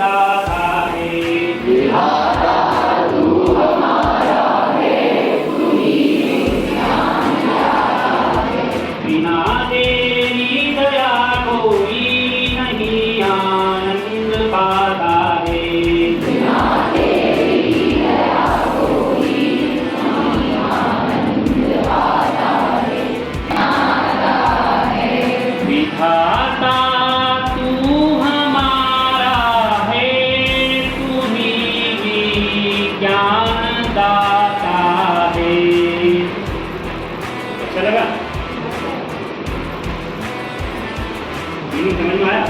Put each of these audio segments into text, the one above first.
दाता है। विधाता तू हमारा है, तू ही ज्ञान न्यारा है। बिना तेरी दया कोई नहीं आनंद पाता है। बिना तेरी दया कोई नहीं आनंद पाता है, ज्ञानदा है। विधाता तू हमारा है, तू ही विज्ञान दाता है। अच्छा लगा? मीनिंग समझ में आया?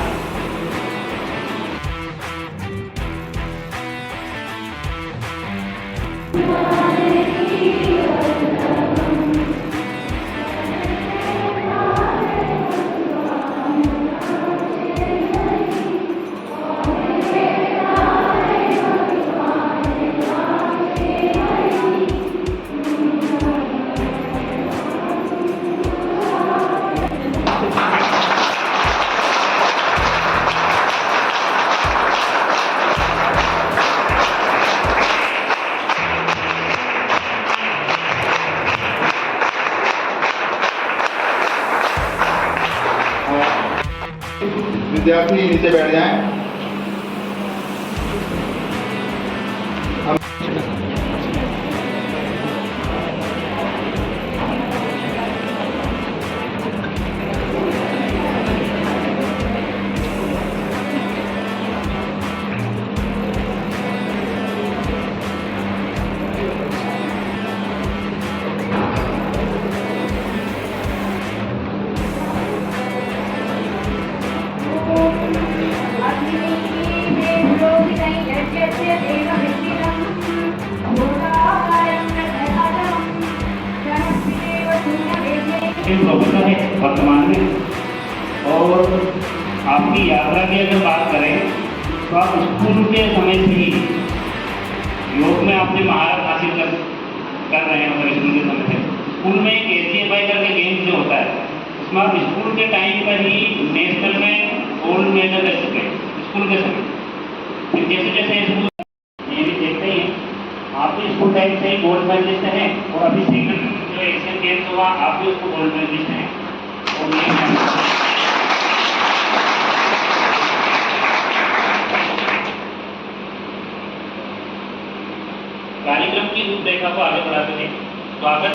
विद्यार्थी नीचे बैठ जाएं। प्रोफेसर है वर्तमान में। और आपकी यात्रा की अगर बात करें तो आप स्कूल के समय से ही योग में आपने महारत हासिल कर रहे हैं। मतलब स्कूल के समय से स्कूल में एक ACFI करके गेम जो होता है, उसमें आप स्कूल के टाइम पर ही नेशनल में गोल्ड मेडल ले चुके हैं स्कूल के समय। फिर जैसे जैसे स्कूल ये भी देखते ही हैं, आप भी स्कूल टाइम से ही गोल्ड मेडलिस्ट हैं और अभी सेकंड जो एशियन गेम्स हुआ आप भी उसको गोल्ड मेडलिस्ट हैं। और ये कार्यक्रम की रूपरेखा को आगे बढ़ाते थे। स्वागत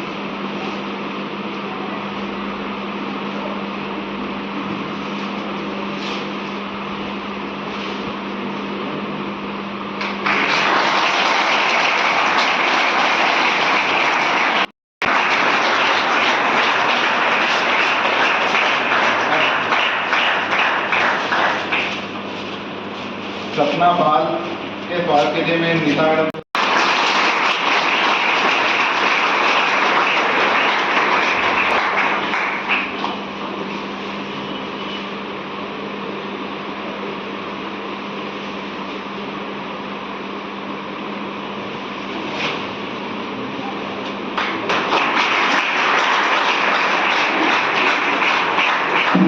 सपना बाल के स्वागत के लिए मैं नीता मैडम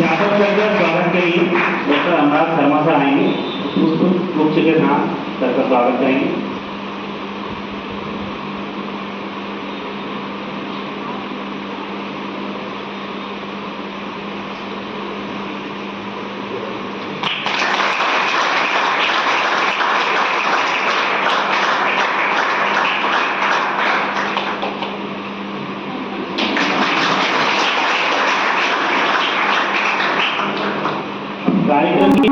यादव स्वागत के लिए डॉक्टर अनुराग शर्मा सर आएंगे। उसको मुख्य के साथ सर का स्वागत करेंगे। कार्यक्रम की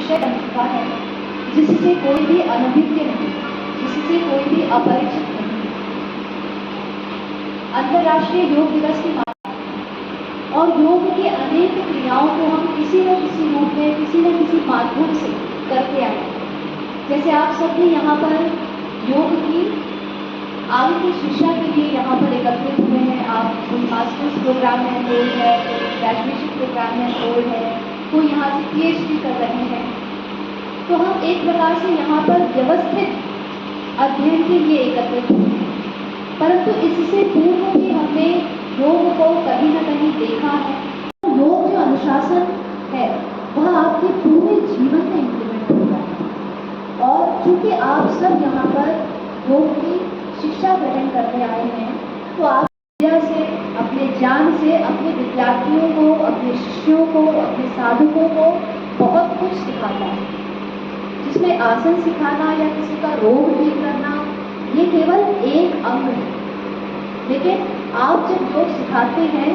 विषय बन चुका है जिससे कोई भी अनभिज्ञ नहीं, जिससे कोई भी अपरिचित नहीं। अंतर्राष्ट्रीय योग दिवस की बात और योग की अनेक क्रियाओं को हम किसी न किसी रूप में, किसी न किसी माध्यम से करते आए हैं। जैसे आप सब भी यहाँ पर योग की आगे की शिक्षा के लिए यहाँ पर एकत्रित हुए हैं। आप कोई मास्टर्स प्रोग्राम में कोई है, कोई ग्रेजुएशन प्रोग्राम में कोई है, कोई यहाँ से PhD कर रहे हैं। तो हम एक प्रकार से यहाँ पर व्यवस्थित अध्ययन के लिए एकत्रित हुए हैं। परंतु इससे पूर्व भी हमने योग को कहीं न कहीं देखा है। योग जो अनुशासन है वह आपके पूरे जीवन में इम्प्लीमेंट होता है। और चूंकि आप सब यहाँ पर योग की शिक्षा ग्रहण करने आए हैं, तो आप विद्या से, अपने ज्ञान से अपने विद्यार्थियों को, अपने शिष्यों को, अपने साधकों को बहुत कुछ सिखाता है। जिसमें आसन सिखाना या किसी का रोग ठीक करना ये केवल एक अंग है। लेकिन आप जब योग सिखाते हैं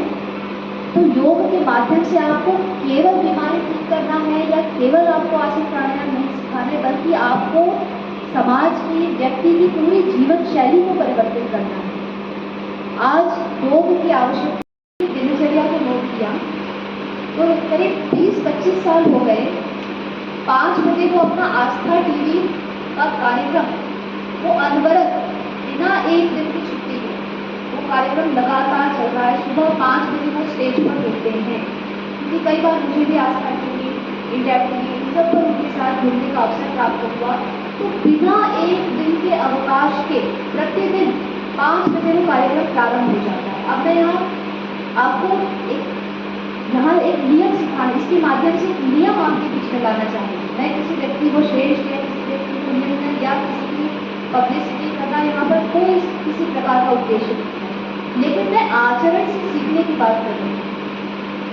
तो योग के माध्यम से आपको केवल बीमारी ठीक करना है या केवल आपको आसन प्राणायाम नहीं सिखाना है, बल्कि आपको समाज की, व्यक्ति की पूरी जीवन शैली को परिवर्तित करना है। आज योग की आवश्यकता दिनचर्या को नोट किया तो करीब 20-25 साल हो गए 5 बजे को अपना आस्था टीवी का कार्यक्रम वो अनवरत बिना एक दिन की छुट्टी के वो कार्यक्रम लगातार चल रहा है। सुबह 5 बजे वो स्टेज पर होते हैं, क्योंकि कई बार मुझे भी आस्था टीवी, इंडिया टीवी इन सब पर उनके साथ जुड़ने का अवसर प्राप्त हुआ। तो बिना एक दिन के अवकाश के प्रतिदिन 5 बजे वो कार्यक्रम प्रारंभ हो जाता है। अब मैं आपको एक नियम सिखाना, इसके माध्यम से एक नियम आपके बीच में लाना चाहूँगी। मैं किसी व्यक्ति को श्रेष्ठ या किसी व्यक्ति को निम्न या किसी की पब्लिसिटी करना यहाँ पर कोई किसी प्रकार का उद्देश्य नहीं है, लेकिन मैं आचरण से सीखने की बात कर रही हूँ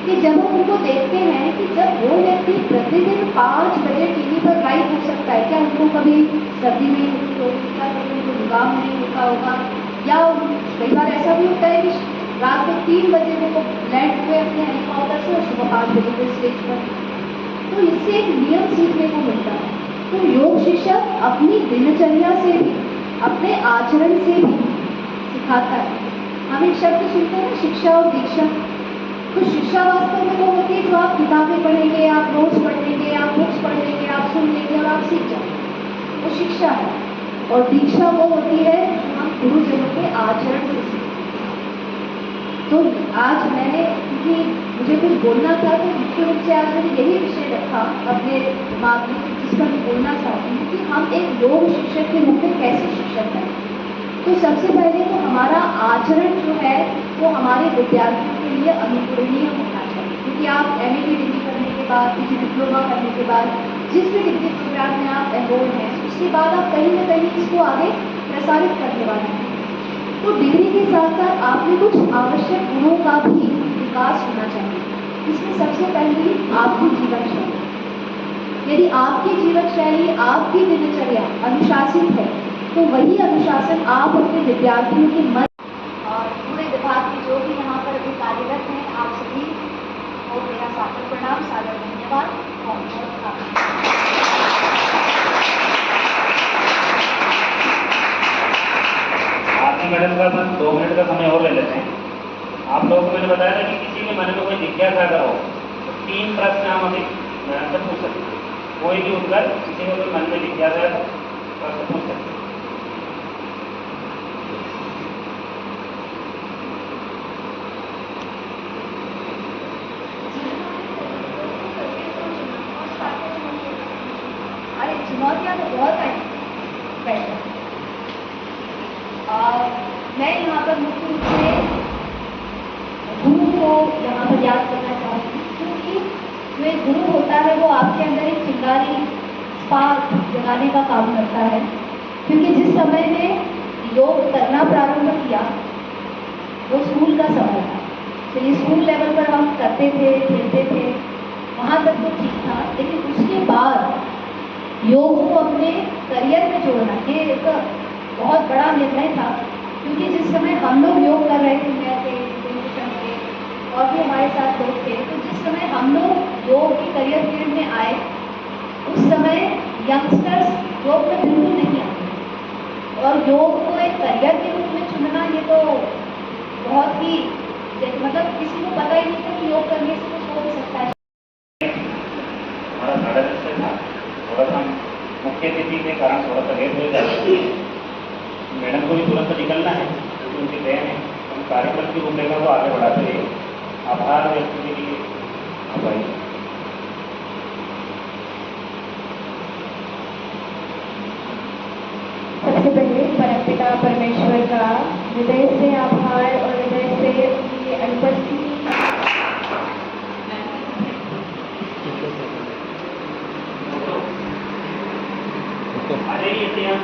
कि जब हम उनको देखते हैं कि जब वो व्यक्ति प्रतिदिन 5 बजे टीवी पर लाइव हो सकता है, क्या उनको कभी सर्दी नहीं होती होगी, क्या कभी उनको जुकाम नहीं होता होगा, या कई बार ऐसा भी होता है कि रात को 3 बजे वो लैंड हुए अपने हेलीकॉप्टर से और सुबह 5 बजे के स्टेज पर। तो इससे एक नियम सीखने को मिलता है। तो योग शिक्षक अपनी दिनचर्या से भी, अपने आचरण से भी सिखाता है। हम एक शब्द सुनते हैं शिक्षा और दीक्षा। तो शिक्षा वास्तव में वो होती है जो आप किताबें पढ़ेंगे, आप नोट्स पढ़ लेंगे, आप बुक्स पढ़ लेंगे, आप सुन लेंगे और आप सीख जाएंगे, वो शिक्षा है। और दीक्षा वो होती है जो हम गुरुजनों के आचरण से सीखते हैं। तो आज मैंने, क्योंकि मुझे कुछ बोलना था, तो मुख्य रूप से आज मैंने यही विषय रखा अपने दिमाग में जिस पर मैं बोलना चाहती हूँ कि हम एक योग शिक्षक के रूप में कैसे शिक्षण करें। तो सबसे पहले तो हमारा आचरण जो है वो हमारे विद्यार्थियों के लिए अनुकरणीय होना चाहिए। क्योंकि आप MA की डिग्री करने के बाद, PG डिप्लोमा करने के बाद, जिस भी डिग्री प्रोग्राम में आप एनरोल हैं, उसके बाद आप कहीं न कहीं इसको आगे प्रसारित करने वाले हैं। तो डिग्री के साथ साथ आपने कुछ आवश्यक गुणों का भी विकास होना चाहिए। इसमें सबसे पहली आपकी जीवन शैली। यदि आपकी जीवन शैली, आपकी दिनचर्या अनुशासित है, तो वही अनुशासन आप अपने विद्यार्थियों के मन और पूरे विभाग के जो भी यहाँ पर अभी कार्यरत हैं, आप सभी को मेरा सादर प्रणाम, सादर धन्यवाद। आपकी मैडम का बस 2 मिनट का समय और ले लेते हैं। आप लोगों को मैंने बताया था कि किसी के मन में कोई जिज्ञासा अगर हो तो 3 प्रश्न हम अभी मैडम से पूछ सकते हैं। कोई भी उत्तर, किसी को कोई मन में जिज्ञासा है तो प्रश्न पूछ सकते हैं। अरे चुनौतियाँ तो बहुत आई। मैं यहाँ पर मुख्य रूप से गुरु को यहाँ पर याद करना चाहूँगी, क्योंकि जो एक गुरु होता है वो आपके अंदर एक चिंगारी, स्पार्क जगाने का काम करता है। क्योंकि जिस समय में योग करना प्रारंभ किया वो स्कूल का समय था। चलिए स्कूल लेवल पर हम करते थे, खेलते थे, वहाँ तक तो ठीक था, लेकिन उसके बाद योग को अपने करियर में जोड़ना ये एक बहुत बड़ा निर्णय था। क्योंकि जिस समय हम लोग योग कर रहे थे, मैं थे, और भी हमारे साथ लोग थे, तो जिस समय हम लोग योग के करियर फील्ड में आए, उस यंगस्टर्स योग में बिल्कुल नहीं आते और योग को एक करियर के रूप में चुनना ये तो बहुत ही मतलब किसी को पता ही नहीं था कि योग करने से कुछ हो भी सकता है। हमारा साढ़े 10 से था, थोड़ा सा मुख्य अतिथि के कारण थोड़ा सा लेट हो जाता है। मैडम को भी तुरंत निकलना है क्योंकि उनकी ट्रेन है। हम कार्यक्रम की रूपरेखा को आगे बढ़ाते रहिए। आभार व्यक्त के लिए आभारी। सबसे पहले परमपिता परमेश्वर का हृदय से आभार और हृदय से उनकी अनुपस्थिति आ जाइए, यहाँ